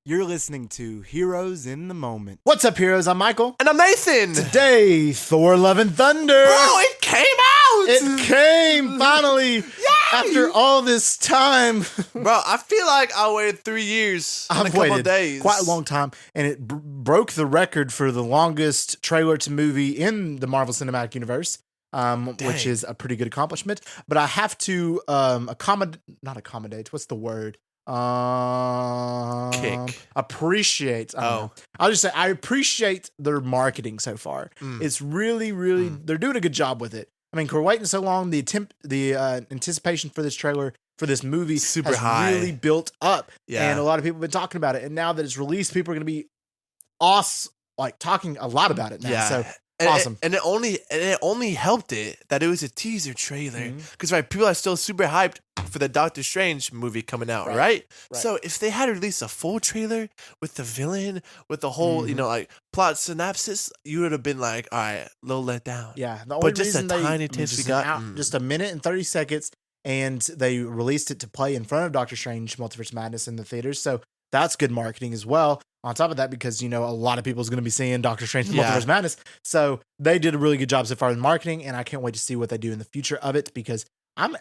You're listening to Heroes in the Moment. What's up, heroes? I'm Michael. And I'm Nathan. Today, Thor Love and Thunder. Bro, it came out. It came, finally. Yay! After all this time. Bro, I feel like I waited 3 years and a couple of days. Quite a long time. And it broke the record for the longest trailer to movie in the Marvel Cinematic Universe. Which is a pretty good accomplishment. But I have to accommodate. What's the word? Appreciate. I'll just say I appreciate their marketing so far. It's really, they're doing a good job with it. I mean, we're waiting so long. The anticipation for this trailer, for this movie, super has high. Really built up. Yeah. And a lot of people have been talking about it. And now that it's released, people are going to be talking a lot about it now. Yeah. So And awesome. It only helped it that it was a teaser trailer. Because people are still super hyped for the Doctor Strange movie coming out, right? So if they had released a full trailer with the villain, with the whole, plot synapsis, you would have been like, all right, a little let down. Yeah. The only but just a tiny taste we got. Just a minute and 30 seconds, and they released it to play in front of Doctor Strange Multiverse of Madness in the theaters. So that's good marketing as well. On top of that, because, a lot of people is going to be seeing Doctor Strange Multiverse of Madness. So they did a really good job so far in marketing, and I can't wait to see what they do in the future of it, because I'm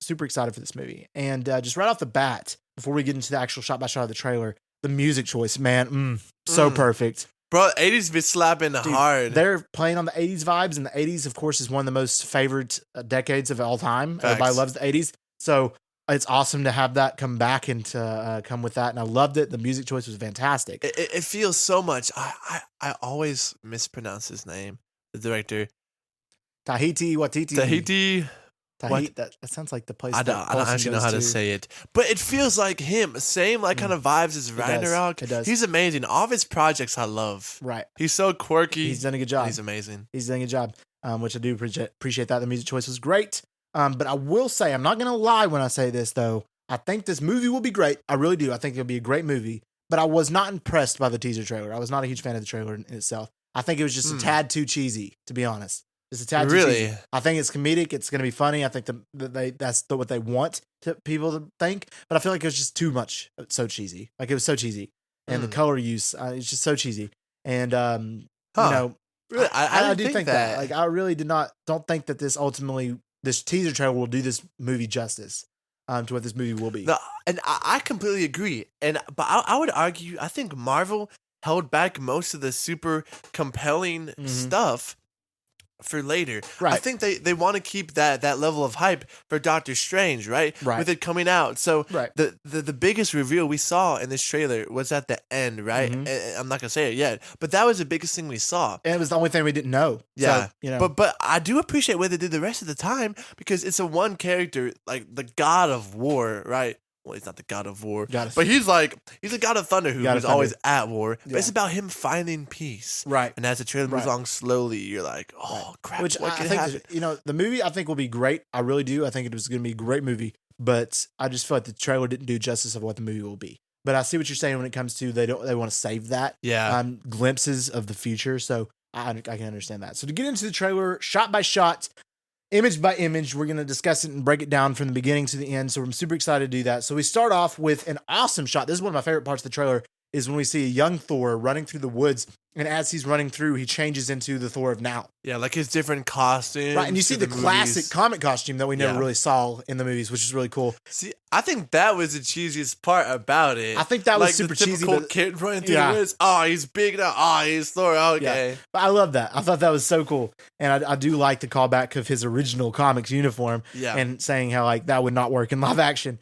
super excited for this movie. And just right off the bat, before we get into the actual shot-by-shot of the trailer, the music choice, man, so perfect. Bro, 80s be slapping hard. They're playing on the 80s vibes, and the 80s, of course, is one of the most favored decades of all time. Facts. Everybody loves the 80s. So it's awesome to have that come back and to come with that. And I loved it. The music choice was fantastic. It feels so much. I always mispronounce his name, the director. Tahiti Watiti. Tahiti. That sounds like the place. I don't actually know how to say it, but it feels like him. Same kind of vibes as Ragnarok. It does. He's amazing. All of his projects I love. Right. He's so quirky. He's done a good job. He's amazing. He's done a good job, which I do appreciate that. The music choice was great. But I will say, I'm not going to lie when I say this, though. I think this movie will be great. I really do. I think it'll be a great movie. But I was not impressed by the teaser trailer. I was not a huge fan of the trailer in itself. I think it was just a tad too cheesy, to be honest. Just a tad too cheesy. I think it's comedic. It's going to be funny. I think that's what they want people to think. But I feel like it was just too much. So cheesy. Like, it was so cheesy. And the color use, it's just so cheesy. And, Really? I do think that. Like, I really don't think that this teaser trailer will do this movie justice to what this movie will be. No, and I completely agree. But I would argue, I think Marvel held back most of the super compelling stuff for later. Right. I think they want to keep that level of hype for Doctor Strange, right? Right. With it coming out. So the biggest reveal we saw in this trailer was at the end, right? And I'm not going to say it yet, but that was the biggest thing we saw. And it was the only thing we didn't know. Yeah. So, But I do appreciate what they did the rest of the time, because it's a one character, like the God of War, right? Well, he's not the God of War, but he's a God of Thunder who's always at war. But it's about him finding peace, right? And as the trailer moves along slowly, you're like, oh crap! Which what I think the movie I think will be great. I really do. I think it was going to be a great movie. But I just feel like the trailer didn't do justice of what the movie will be. But I see what you're saying when it comes to they want to save that glimpses of the future. So I can understand that. So to get into the trailer, shot by shot, image by image, we're going to discuss it and break it down from the beginning to the end. So I'm super excited to do that. So we start off with an awesome shot. This is one of my favorite parts of the trailer, is when we see a young Thor running through the woods. And as he's running through, he changes into the Thor of now. Yeah, like his different costumes. Right, and you see the classic comic costume that we never really saw in the movies, which is really cool. See, I think that was the cheesiest part about it. I think that was super the cheesy. Like kid running through the woods. Oh, he's big now. Oh, he's Thor. Okay. Yeah. But I love that. I thought that was so cool. And I do like the callback of his original comics uniform and saying how that would not work in live action,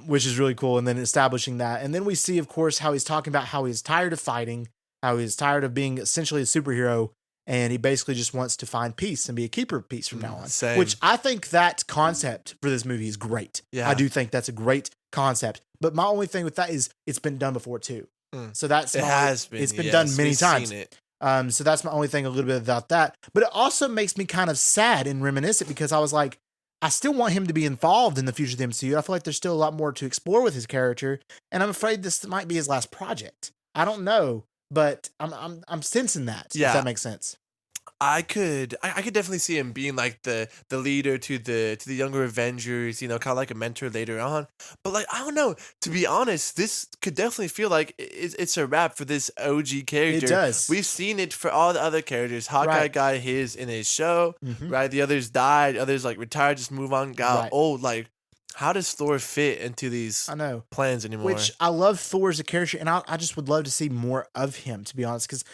which is really cool. And then establishing that. And then we see, of course, how he's talking about how he's tired of fighting, how he's tired of being essentially a superhero, and he basically just wants to find peace and be a keeper of peace from now on. Same. Which I think that concept for this movie is great. Yeah. I do think that's a great concept. But my only thing with that is it's been done before too. So that's it's been done many times. Seen it. So that's my only thing a little bit about that. But it also makes me kind of sad and reminiscent, because I was like, I still want him to be involved in the future of the MCU. I feel like there's still a lot more to explore with his character, and I'm afraid this might be his last project. I don't know. But I'm sensing that, if that makes sense. I could definitely see him being like the leader to the younger Avengers, kind of like a mentor later on. But like, I don't know. To be honest, this could definitely feel like it's a wrap for this OG character. It does. We've seen it for all the other characters. Hawkeye got his in his show, right? The others died. Others like retired, just move on, got old. Like, how does Thor fit into these plans anymore? Which I love Thor as a character, and I just would love to see more of him, to be honest, because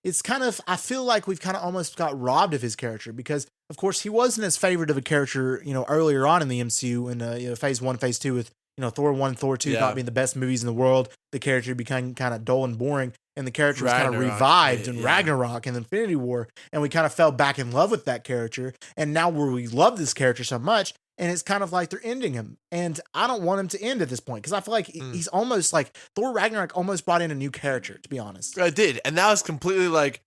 it's kind of, I feel like we've kind of almost got robbed of his character because, of course, he wasn't as favorite of a character, earlier on in the MCU in phase 1, phase 2 with, Thor 1, Thor 2 not being the best movies in the world. The character became kind of dull and boring, and the character was kind of revived in Ragnarok and Infinity War, and we kind of fell back in love with that character. And now we love this character so much, and it's kind of like they're ending him. And I don't want him to end at this point because I feel like he's almost like Thor Ragnarok almost brought in a new character, to be honest. I did. And now it's completely like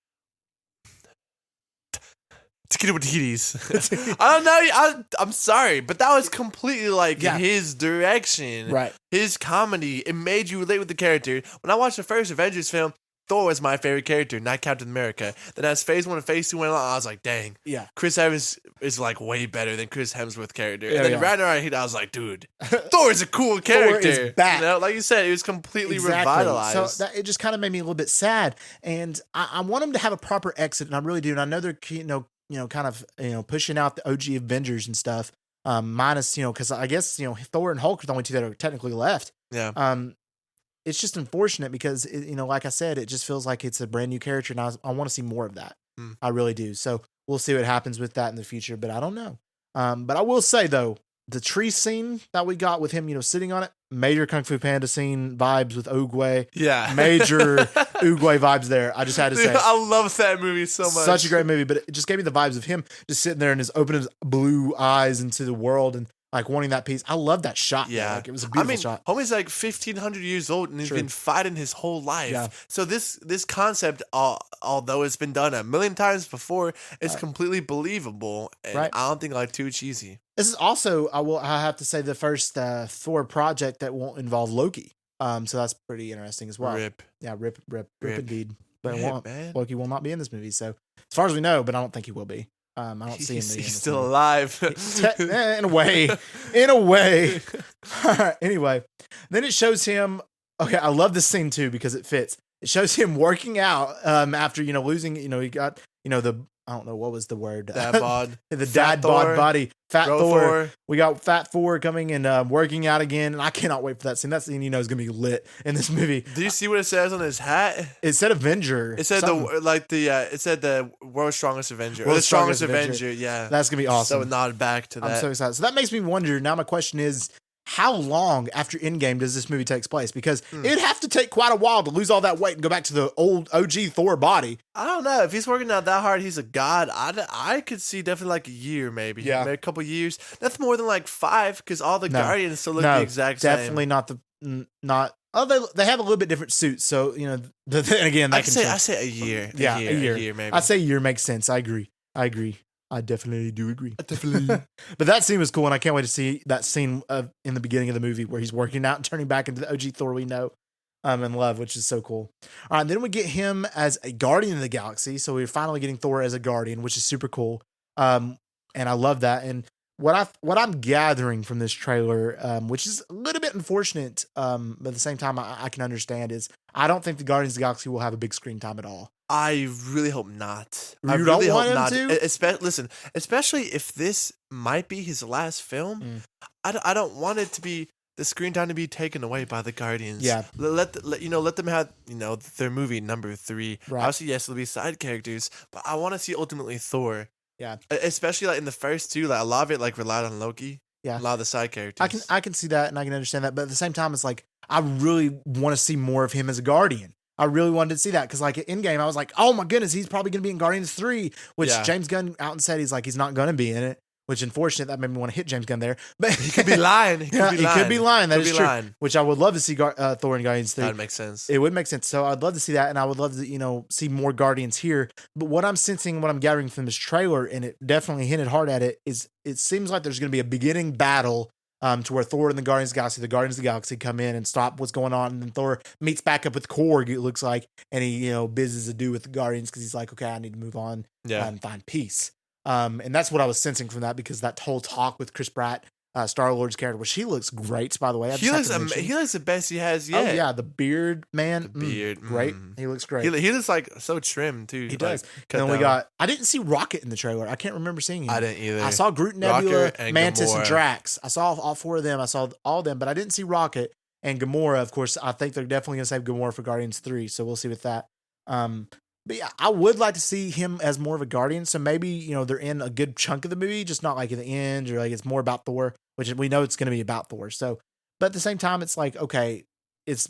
Tequila with titties. I don't know. I'm sorry, but that was completely like his direction. Right. His comedy. It made you relate with the character. When I watched the first Avengers film, Thor was my favorite character, not Captain America. Then as phase 1 and phase 2 went along, I was like, dang. Yeah. Chris Evans is like way better than Chris Hemsworth character. And then Ragnarok, I was like, dude, Thor is a cool character. Thor is back. Like you said, it was completely revitalized. So it just kind of made me a little bit sad. And I want him to have a proper exit, and I really do. And I know they're, kind of, pushing out the OG Avengers and stuff. Minus, because I guess, Thor and Hulk are the only two that are technically left. Yeah. It's just unfortunate because, like I said, it just feels like it's a brand new character, and I want to see more of that. I really do. So we'll see what happens with that in the future, but I don't know. But I will say, though, the tree scene that we got with him, sitting on it, major Kung Fu Panda scene vibes with Oogway. Yeah. Major Oogway vibes there. I just had to say. I love that movie so much. Such a great movie, but it just gave me the vibes of him just sitting there and just opening his blue eyes into the world and like wanting that piece. I love that shot. Yeah. Like, it was a beautiful shot. Homie's like 1,500 years old and he's been fighting his whole life. Yeah. So this concept, although it's been done a million times before, is completely believable. And I don't think like too cheesy. This is also, I have to say, the first Thor project that won't involve Loki. So that's pretty interesting as well. Rip. Yeah, rip indeed. But Loki will not be in this movie. So as far as we know, but I don't think he will be. I don't see him. He's still alive. In a way. All right. Anyway, then it shows him. Okay, I love this scene too because it fits. It shows him working out after losing. He got the. I don't know what was the word. Dad bod. The dad bod body. Fat Thor. We got Fat Thor coming and working out again, and I cannot wait for that scene. That scene, is gonna be lit in this movie. Do you see what it says on his hat? It said Avenger. It said it said the World's Strongest Avenger. Or the Strongest Avenger. Yeah, that's gonna be awesome. So nod back to that. I'm so excited. So that makes me wonder. Now my question is, how long after Endgame does this movie take place? Because it'd have to take quite a while to lose all that weight and go back to the old OG Thor body. I don't know. If he's working out that hard, he's a god. I could see definitely like a year, maybe. Yeah. Maybe a couple years. That's more than like 5 because all the Guardians still look the exact same. Definitely not. Oh, they have a little bit different suits. So, again, I say a year. Yeah, a year maybe. I say a year makes sense. I agree. I definitely do agree. But that scene was cool, and I can't wait to see that scene in the beginning of the movie where he's working out and turning back into the OG Thor we know and love, which is so cool. All right, then we get him as a Guardian of the Galaxy. So we're finally getting Thor as a Guardian, which is super cool. And I love that. And what I'm gathering from this trailer, which is a little bit unfortunate, but at the same time I can understand, is I don't think the Guardians of the Galaxy will have a big screen time at all. I really hope not. You don't want him to? Especially if this might be his last film. I don't want it to be the screen time to be taken away by the Guardians. Yeah. Let them have, their movie number 3. Right. Obviously, yes, there'll be side characters, but I want to see ultimately Thor. Yeah. Especially like in the first 2, like a lot of it like relied on Loki. Yeah. A lot of the side characters. I can see that and I can understand that, but at the same time, it's like I really want to see more of him as a Guardian. I really wanted to see that because, like, at Endgame, I was like, oh my goodness, he's probably going to be in Guardians 3, which James Gunn out and said he's not going to be in it, which unfortunate. That made me want to hit James Gunn there. But he could be lying. He could be lying. That is true. Which I would love to see Thor in Guardians 3. That would make sense. It would make sense. So I'd love to see that, and I would love to, see more Guardians here. But what I'm sensing, what I'm gathering from this trailer, and it definitely hinted hard at it, is it seems like there's going to be a beginning battle to where Thor and the Guardians of the Galaxy come in and stop what's going on. And then Thor meets back up with Korg, it looks like, and he, business to do with the Guardians because he's like, okay, I need to move on and find peace. And that's what I was sensing from that, because that whole talk with Chris Pratt, Star-Lord's character, which he looks great, by the way. He looks the best he has yet. Oh, yeah, the beard, man. The beard. Great. He looks great. He looks like so trim, too. He does. And then I didn't see Rocket in the trailer. I can't remember seeing him. I didn't either. I saw Groot, Nebula, and Mantis, Gamora. and Drax. I saw all 4 of them. I saw all of them, but I didn't see Rocket. And Gamora, of course, I think they're definitely going to save Gamora for Guardians 3, so we'll see with that. But yeah, I would like to see him as more of a Guardian. So maybe, they're in a good chunk of the movie, just not like at the end, or like it's more about Thor, which we know it's going to be about Thor. So, but at the same time, it's like, okay,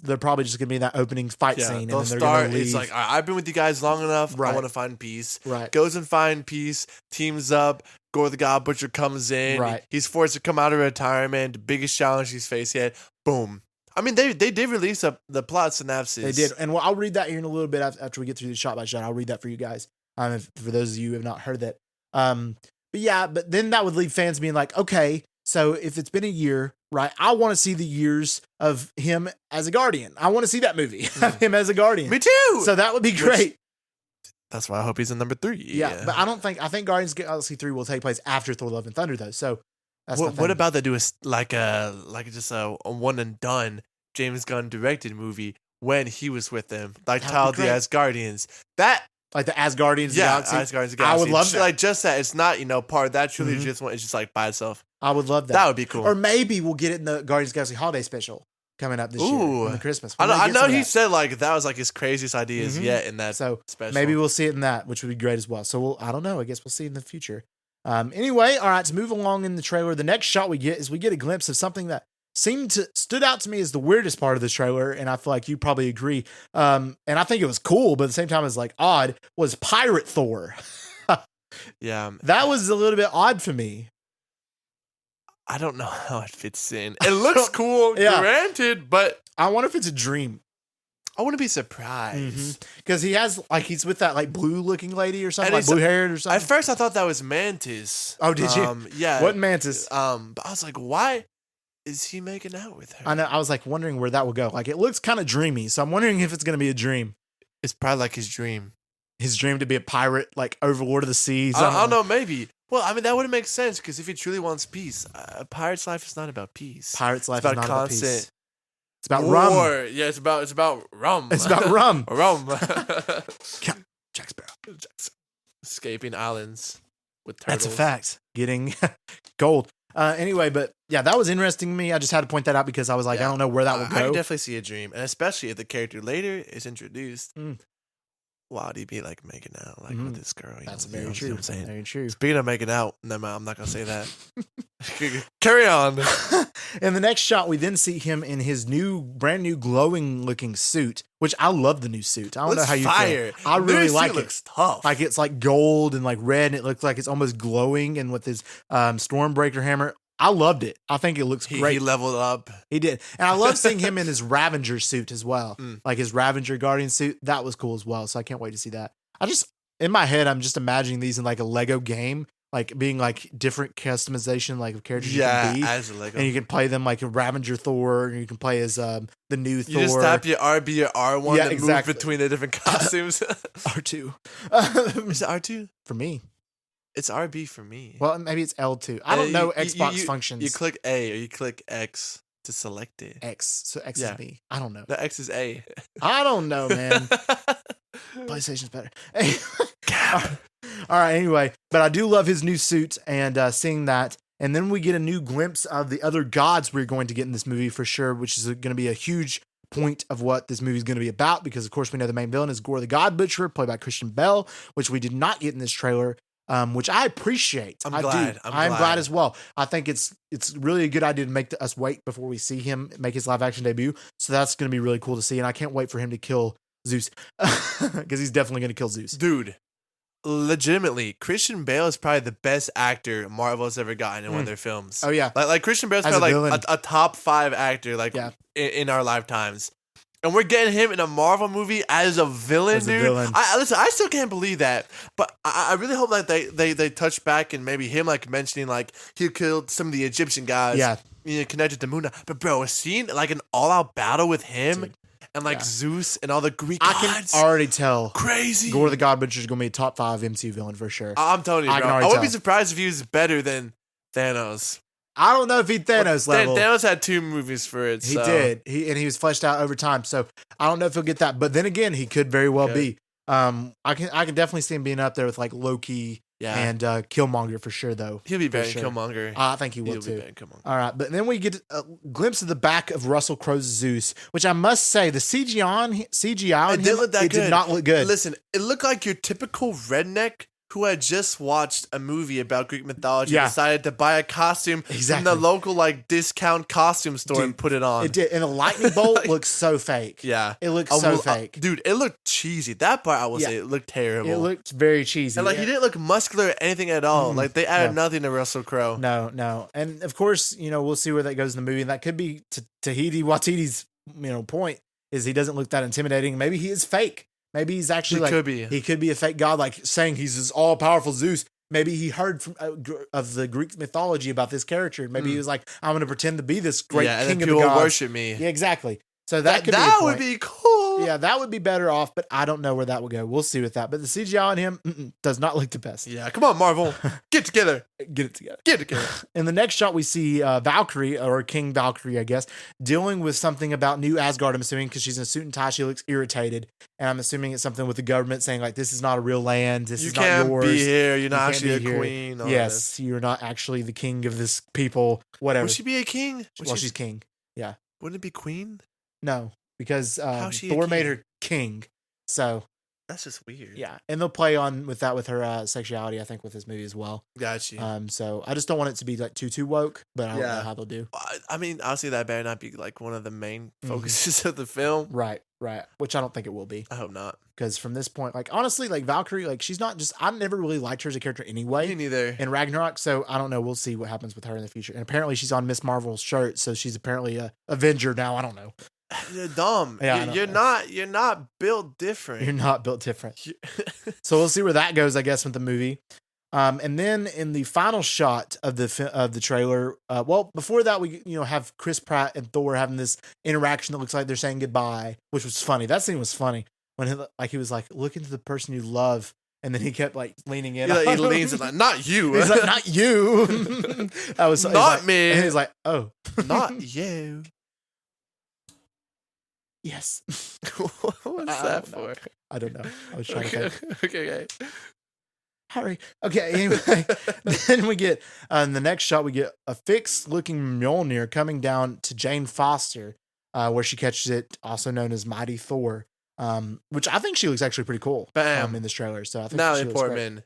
they're probably just going to be in that opening fight scene. They'll and then start. It's like, all right, I've been with you guys long enough. Right. I want to find peace. Right. Goes and find peace. Teams up. Gorr the God Butcher comes in. Right. He's forced to come out of retirement. The biggest challenge he's faced yet. Boom. I mean, they did release the plot synapsis. They did. And I'll read that here in a little bit after we get through the shot by shot. I'll read that for you guys. For those of you who have not heard that. But then that would leave fans being like, okay, so if it's been a year, right, I want to see the years of him as a Guardian. I want to see that movie of him as a Guardian. Me too. So that would be great. That's why I hope he's in number 3. Yeah, but I think Guardians of the Galaxy 3 will take place after Thor: Love and Thunder, though. So that's what about they do just a one and done James Gunn directed movie when he was with them, like Child of the Asgardians. That like the Asgardians of the Galaxy. Asgardians of the Galaxy. I would love that. Like just that. It's not part of that trilogy. It's just like by itself. I would love that. That would be cool. Or maybe we'll get it in the Guardians of the Galaxy holiday special coming up this year in the Christmas. I know he said like that was like his craziest ideas yet in that special. Maybe we'll see it in that, which would be great as well. So I don't know. I guess we'll see in the future. Anyway, all right, to move along in the trailer, the next shot we get a glimpse of something that stood out to me as the weirdest part of the trailer, and I feel like you probably agree. And I think it was cool, but at the same time it's like odd, was Pirate Thor. Yeah. That was a little bit odd for me. I don't know how it fits in. It looks cool, granted, but I wonder if it's a dream. I wouldn't be surprised. Because he's with that like blue looking lady or something, like blue haired or something. At first I thought that was Mantis. Oh, did you? Yeah. What Mantis? But I was like, why is he making out with her? I know. I was like wondering where that would go. Like it looks kind of dreamy, so I'm wondering if it's going to be a dream. It's probably like his dream. His dream to be a pirate, like Overlord of the Seas. I don't know, maybe. Well, I mean, that wouldn't make sense because if he truly wants peace, a pirate's life is not about peace. Pirate's life is not about peace. It's about war. rum. Yeah, it's about rum. It's about rum. Rum. Jack Sparrow. Escaping islands with turtles. That's a fact. Getting gold. Anyway, but yeah, that was interesting to me. I just had to point that out because I was like, I don't know where that will go. I can definitely see a dream, and especially if the character later is introduced. Why would he be like making out with this girl? That's very true. What I'm saying? Very true. Speaking of making out, no, I'm not gonna say that. Carry on. In the next shot, we then see him in his brand new glowing looking suit, which I love the new suit. I don't know how you feel. I really like it. Looks tough. Like it's like gold and like red, and it looks like it's almost glowing. And with his Stormbreaker hammer, I loved it. I think it looks great. He leveled up. He did. And I love seeing him in his Ravager suit as well. Like his Ravager Guardian suit. That was cool as well. So I can't wait to see that. In my head, I'm just imagining these in like a Lego game, like being like different customization like of characters you can be. As a Lego. And you can play them like a Ravager Thor, and you can play as the new Thor. You just tap your RB or R1 and move between the different costumes. R2. Is it R2? For me. It's RB for me. Well, maybe it's L2. I don't know Xbox functions. You click A or you click X to select it. X. So X is me. I don't know. The X is A. I don't know, man. PlayStation's better. All right, anyway. But I do love his new suit and seeing that. And then we get a new glimpse of the other gods we're going to get in this movie for sure, which is going to be a huge point of what this movie is going to be about because, of course, we know the main villain is Gorr the God Butcher, played by Christian Bale, which we did not get in this trailer. Which I appreciate. I'm glad as well. I think it's really a good idea to make us wait before we see him make his live action debut. So that's going to be really cool to see. And I can't wait for him to kill Zeus because he's definitely going to kill Zeus. Dude, legitimately, Christian Bale is probably the best actor Marvel has ever gotten in one of their films. Oh, yeah. Like Christian Bale's probably like a top 5 actor in our lifetimes. And we're getting him in a Marvel movie as a villain, As a dude. villain. Listen, I still can't believe that. But I really hope like they touch back and maybe him like mentioning like he killed some of the Egyptian guys. Yeah. Connected to Muna. But bro, a scene like an all-out battle with him Dude. and like Zeus and all the Greek I gods. can already tell. Crazy. Gorr the God Butcher is going to be a top 5 MCU villain for sure. I'm telling you, I bro. can I already wouldn't be tell. surprised if he was better than Thanos. I don't know if he Thanos level. Thanos had 2 movies for it. He So. did. He was fleshed out over time. So I don't know if he'll get that. But then again, he could very well be. I can definitely see him being up there with like Loki and Killmonger for sure, though. He'll be better sure. than Killmonger. I think he will He'll too. be better than Killmonger. All right, but then we get a glimpse of the back of Russell Crowe's Zeus, which I must say the CGI on him, It didn't look that it good. did not look good. Listen, it looked like your typical redneck who had just watched a movie about Greek mythology and decided to buy a costume from the local like discount costume store and put it on. It did, and the lightning bolt looks so fake. Yeah, it looks so fake, dude. It looked cheesy. That part I will say it looked terrible. It looked very cheesy, and like he didn't look muscular or anything at all. Like they added nothing to Russell Crowe. No, and of course we'll see where that goes in the movie, and that could be Tahiti Watiti's point is he doesn't look that intimidating. Maybe he is fake. Maybe he's actually he could be a fake god, like saying he's this all powerful Zeus. Maybe he heard from of the Greek mythology about this character. Maybe he was like, I'm going to pretend to be this great king of the gods. Worship me. Yeah, exactly. So that could that be would be cool. Yeah, that would be better off, but I don't know where that would go. We'll see with that. But the CGI on him does not look the best. Yeah, come on, Marvel. Get together. Get it together. Get it together. In the next shot, we see Valkyrie, or King Valkyrie, I guess, dealing with something about New Asgard, I'm assuming, because she's in a suit and tie. She looks irritated. And I'm assuming it's something with the government saying, like, this is not a real land. This is not yours. You can't be here. You're not actually a here. queen. Yes, you're not actually the king of this people, whatever. Would she be a king? She's king. Yeah. Wouldn't it be queen? No, because Thor made her king. So that's just weird. Yeah, and they'll play on with that with her sexuality, I think, with this movie as well. Gotcha. So I just don't want it to be like too woke, but I don't know how they'll do. I mean, honestly, that better not be like one of the main focuses of the film. Right. Which I don't think it will be. I hope not. Because from this point, like honestly, like Valkyrie, like she's not just. I never really liked her as a character anyway. Me neither. In Ragnarok, so I don't know. We'll see what happens with her in the future. And apparently, she's on Miss Marvel's shirt, so she's apparently a Avenger now. I don't know. Dumb. Yeah, you're not built different. You're not built different. So we'll see where that goes, I guess, with the movie. And then in the final shot of the trailer, well, before that, we have Chris Pratt and Thor having this interaction that looks like they're saying goodbye, which was funny. That scene was funny when he was like, look into the person you love. And then he kept like leaning in. He leans and like, not you. He's like, not you. That was not me. And he's like, oh, not you. Yes. What's that for? I don't know. I was trying to think. Okay. Hurry. Okay. Anyway, then we get in the next shot. We get a fixed-looking Mjolnir coming down to Jane Foster, where she catches it, also known as Mighty Thor. Which I think she looks actually pretty cool. Bam. In this trailer. So I think Natalie Portman.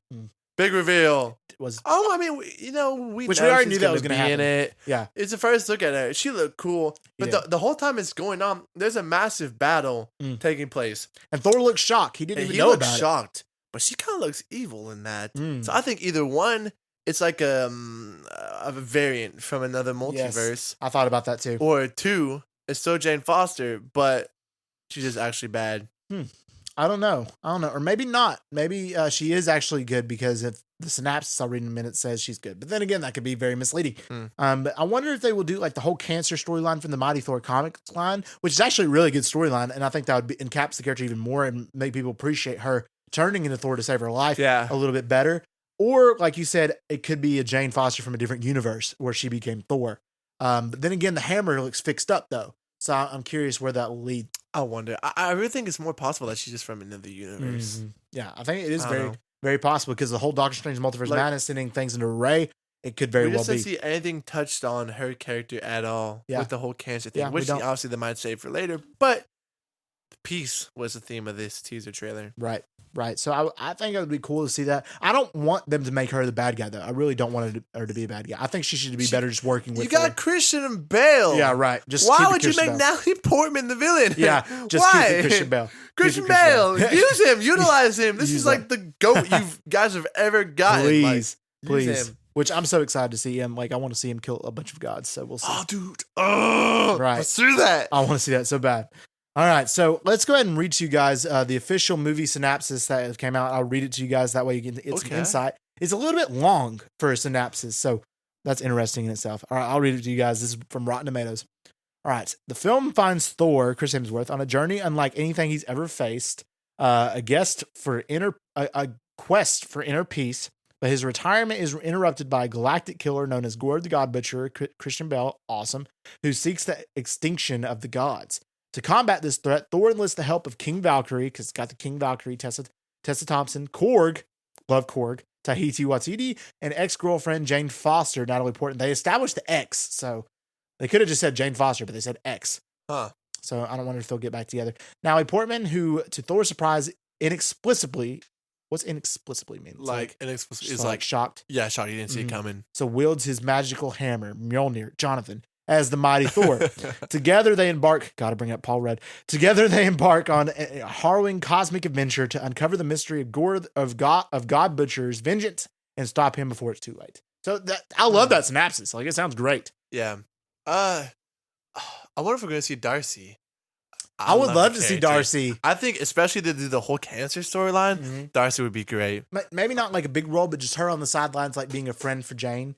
Big reveal. I mean, we already knew that was going to happen. In it. Yeah, it's the first look at her. She looked cool, but the whole time it's going on, there's a massive battle taking place, and Thor looks shocked. He didn't even know about it. He looks shocked, but she kind of looks evil in that. So I think either one, it's like a variant from another multiverse. Yes, I thought about that too. Or two, it's still Jane Foster, but she's just actually bad. I don't know. Or maybe not. Maybe she is actually good because if the synapsis I'll read in a minute says she's good. But then again, that could be very misleading. But I wonder if they will do like the whole cancer storyline from the Mighty Thor comics line, which is actually a really good storyline. And I think that would encaps the character even more and make people appreciate her turning into Thor to save her life a little bit better. Or like you said, it could be a Jane Foster from a different universe where she became Thor. But then again, the hammer looks fixed up though. So I'm curious where that will lead. I wonder. I really think it's more possible that she's just from another universe. Yeah, I think it is very possible because the whole Doctor Strange Multiverse Madness sending things into array, it could very well be. We just don't see anything touched on her character at all with the whole cancer thing, which obviously they might save for later. But peace was the theme of this teaser trailer. Right. So I think it would be cool to see that. I don't want them to make her the bad guy, though. I really don't want her to be a bad guy. I think she should be better just working with You got Christian Bale. Yeah, right. Just why would you make Natalie Portman the villain? Yeah, just keep it Christian Bale. Christian Bale. Use him. Utilize him. This is like the GOAT you guys have ever gotten. Please. Which I'm so excited to see him. Like, I want to see him kill a bunch of gods, so we'll see. Oh, dude. Oh, right. Let's do that. I want to see that so bad. All right, so let's go ahead and read to you guys the official movie synopsis that came out. I'll read it to you guys. That way you can get some insight. It's a little bit long for a synopsis, so that's interesting in itself. All right, I'll read it to you guys. This is from Rotten Tomatoes. All right, the film finds Thor, Chris Hemsworth, on a journey unlike anything he's ever faced, a quest for inner peace, but his retirement is interrupted by a galactic killer known as Gorr the God Butcher, Christian Bale, awesome, who seeks the extinction of the gods. To combat this threat, Thor enlists the help of King Valkyrie, because it's got the King Valkyrie, Tessa Thompson, Korg, love Korg, Tahiti Watiti, and ex-girlfriend Jane Foster, Natalie Portman. They established the X, so they could have just said Jane Foster, but they said X. Huh. So I don't wonder if they'll get back together. Natalie Portman, who, to Thor's surprise, inexplicably, what's inexplicably mean? Like inexplicably is like shocked. Yeah, shocked. You didn't see it coming. So wields his magical hammer, Mjolnir, Jonathan, as the mighty Thor. Together they embark, gotta bring up Paul Rudd. Together they embark on a harrowing cosmic adventure to uncover the mystery of Gorr of God Butcher's vengeance and stop him before it's too late. So I love that synopsis. Like, it sounds great. Yeah. I wonder if we're gonna see Darcy. I would love to see Darcy. I think, especially to do the whole cancer storyline, Darcy would be great. Maybe not like a big role, but just her on the sidelines, like being a friend for Jane,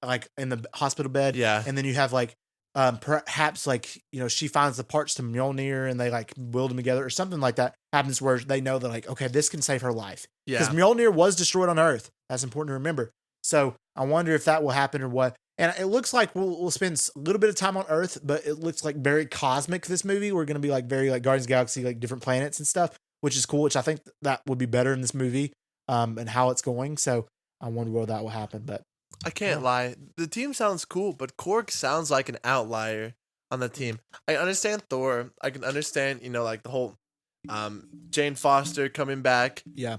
like in the hospital bed. Yeah. And then you have like, perhaps like, she finds the parts to Mjolnir and they like build them together or something like that happens where they know that like, okay, this can save her life. Yeah. Because Mjolnir was destroyed on Earth. That's important to remember. So I wonder if that will happen or what. And it looks like we'll spend a little bit of time on Earth, but it looks like very cosmic, this movie. We're going to be like very like Guardians of the Galaxy, like different planets and stuff, which is cool, which I think that would be better in this movie and how it's going. So I wonder where that will happen. But I can't lie. The team sounds cool, but Korg sounds like an outlier on the team. I understand Thor. I can understand, like the whole Jane Foster coming back. Yeah.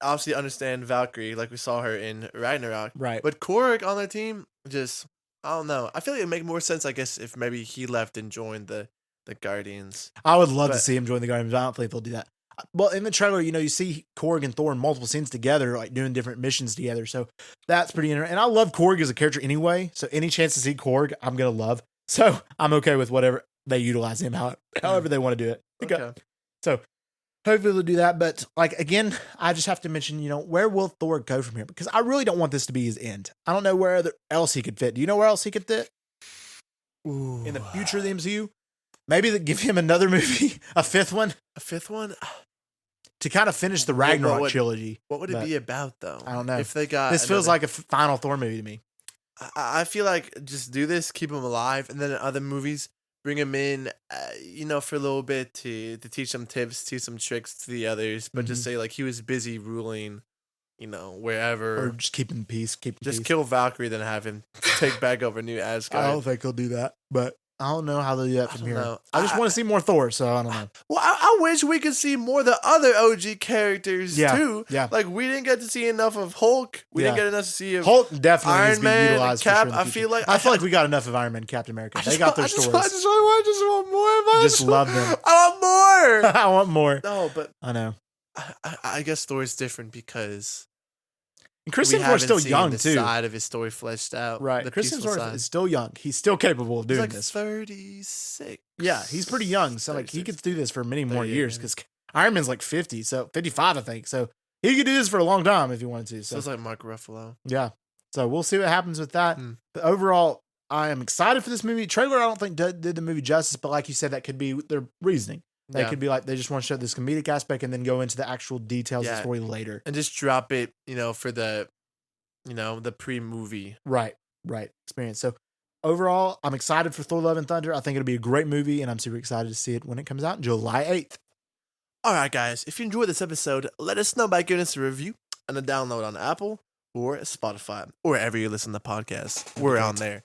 Obviously understand Valkyrie, like we saw her in Ragnarok. Right. But Korg on the team, just, I don't know. I feel like it'd make more sense, I guess, if maybe he left and joined the Guardians. I would love to see him join the Guardians. I don't think they'll do that. Well, in the trailer, you see Korg and Thor in multiple scenes together, like doing different missions together. So that's pretty interesting. And I love Korg as a character anyway. So any chance to see Korg, I'm going to love. So I'm okay with whatever they utilize him, however they want to do it. Okay. So hopefully they'll do that. But like, again, I just have to mention, where will Thor go from here? Because I really don't want this to be his end. I don't know where else he could fit. Do you know where else he could fit? Ooh. In the future of the MCU? Maybe they give him another movie, a fifth one. A fifth one? To kind of finish the Ragnarok trilogy. What would it be about, though? I don't know. If they got this feels like a final Thor movie to me. I feel like just do this, keep him alive, and then in other movies, bring him in, for a little bit to teach some tips, teach some tricks to the others, but just say like he was busy ruling, wherever. Or just keeping peace. Kill Valkyrie, then have him take back over New Asgard. I don't think he'll do that, but I don't know how they'll do that from here. Know. I just want to see more Thor, so I don't know. Well, I wish we could see more of the other OG characters too. Yeah. Like we didn't get to see enough of Hulk. We didn't get enough to see of Hulk definitely Iron needs to be Man, utilized. Cap. For sure I feel like we got enough of Iron Man, Captain America. They got their stories. I just want more. Just love them. I want more. I want more. No, but I know. I guess Thor is different because and Christian Bale is still young the too. Side of his story fleshed out. Right. Christian Bale is still young. He's still capable of doing like this. 36. Yeah, he's pretty young. So like he could do this for many more years because Iron Man's like 50, so 55, I think. So he could do this for a long time if he wanted to. So it's like Mark Ruffalo. Yeah. So we'll see what happens with that. But overall, I am excited for this movie. Trailer, I don't think did the movie justice, but like you said, that could be their reasoning. They could be like, they just want to show this comedic aspect and then go into the actual details of the story later. And just drop it, for the, the pre-movie. Right experience. So overall, I'm excited for Thor Love and Thunder. I think it'll be a great movie, and I'm super excited to see it when it comes out July 8th. All right, guys. If you enjoyed this episode, let us know by giving us a review and a download on Apple or Spotify or wherever you listen to podcasts. We're on there.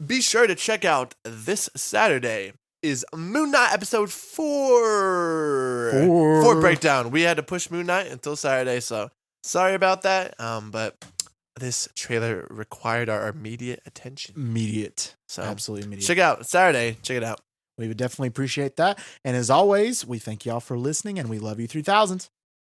Be sure to check out this Saturday is Moon Knight episode 4 breakdown. We had to push Moon Knight until Saturday, so sorry about that. But this trailer required our immediate attention. So absolutely immediate. Check it out Saturday. Check it out. We would definitely appreciate that. And as always, we thank y'all for listening, and we love you 3000s.